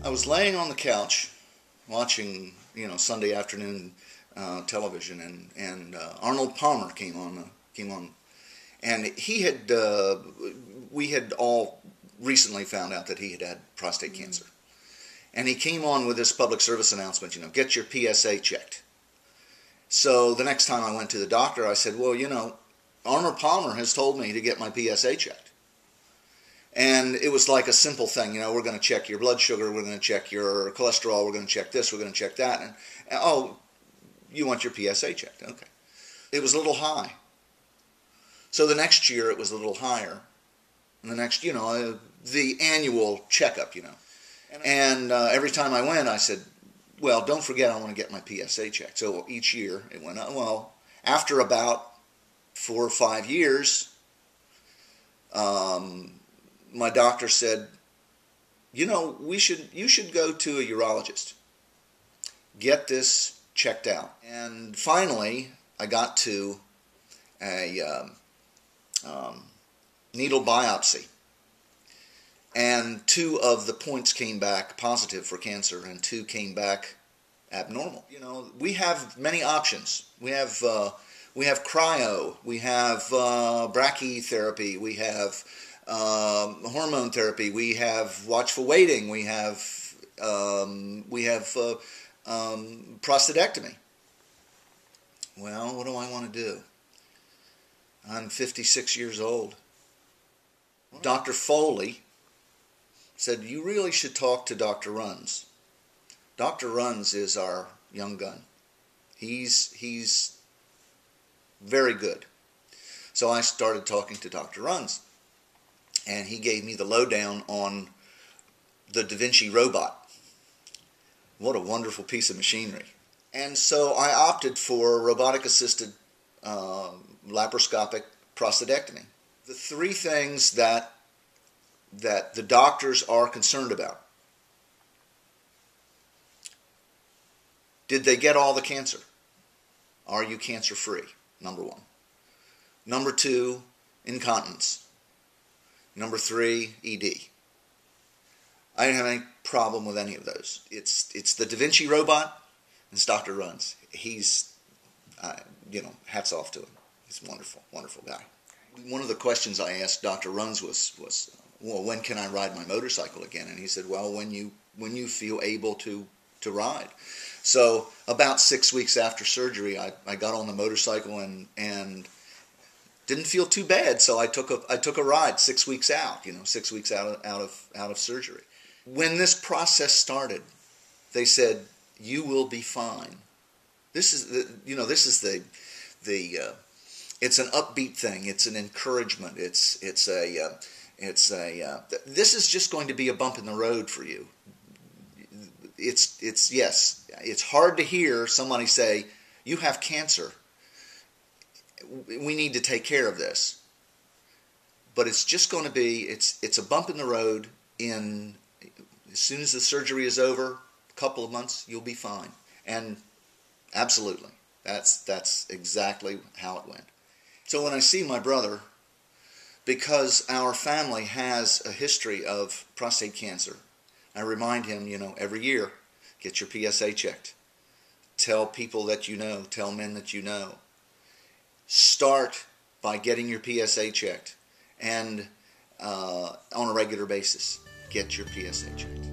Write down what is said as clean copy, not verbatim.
I was laying on the couch watching, Sunday afternoon television, and Arnold Palmer came on, and he had we had all recently found out that he had had prostate cancer, and he came on with this public service announcement, get your PSA checked. So the next time I went to the doctor, I said, well, Arnold Palmer has told me to get my PSA checked. And it was like a simple thing, we're going to check your blood sugar, we're going to check your cholesterol, we're going to check this, we're going to check that. And oh, you want your PSA checked. Okay. It was a little high. So the next year it was a little higher. And the next, the annual checkup, And every time I went, I said, well, don't forget I want to get my PSA checked. So each year it went up. Well, after about 4 or 5 years, my doctor said, you should go to a urologist. Get this checked out. And finally, I got to a needle biopsy. And 2 of the points came back positive for cancer, and 2 came back abnormal. We have many options. We have cryo, we have brachytherapy, we have hormone therapy, we have watchful waiting, we have prostatectomy. Well, what do I want to do? I'm 56 years old. Dr. Foley said, you really should talk to Dr. Runs. Dr. Runs is our young gun. He's very good. So I started talking to Dr. Runs, and he gave me the lowdown on the Vinci robot. What a wonderful piece of machinery. And so I opted for robotic-assisted laparoscopic prostatectomy. The 3 things that the doctors are concerned about. Did they get all the cancer? Are you cancer-free? Number 1. Number 2, incontinence. Number 3, ED. I didn't have any problem with any of those. It's the Da Vinci robot, and it's Dr. Runs. He's, hats off to him. He's a wonderful, wonderful guy. One of the questions I asked Dr. Runs was, well, when can I ride my motorcycle again? And he said, well, when you feel able to ride. So about 6 weeks after surgery, I got on the motorcycle and didn't feel too bad. So I took a ride 6 weeks out. 6 weeks out of surgery. When this process started, they said, you will be fine. This is it's an upbeat thing. It's an encouragement. This is just going to be a bump in the road for you. Yes, it's hard to hear somebody say, you have cancer. We need to take care of this. But it's just going to be, it's a bump in the road. As soon as the surgery is over, a couple of months, you'll be fine. And absolutely, that's exactly how it went. So when I see my brother, because our family has a history of prostate cancer, I remind him, every year, get your PSA checked. Tell people that you know, tell men that you know. Start by getting your PSA checked, and on a regular basis, get your PSA checked.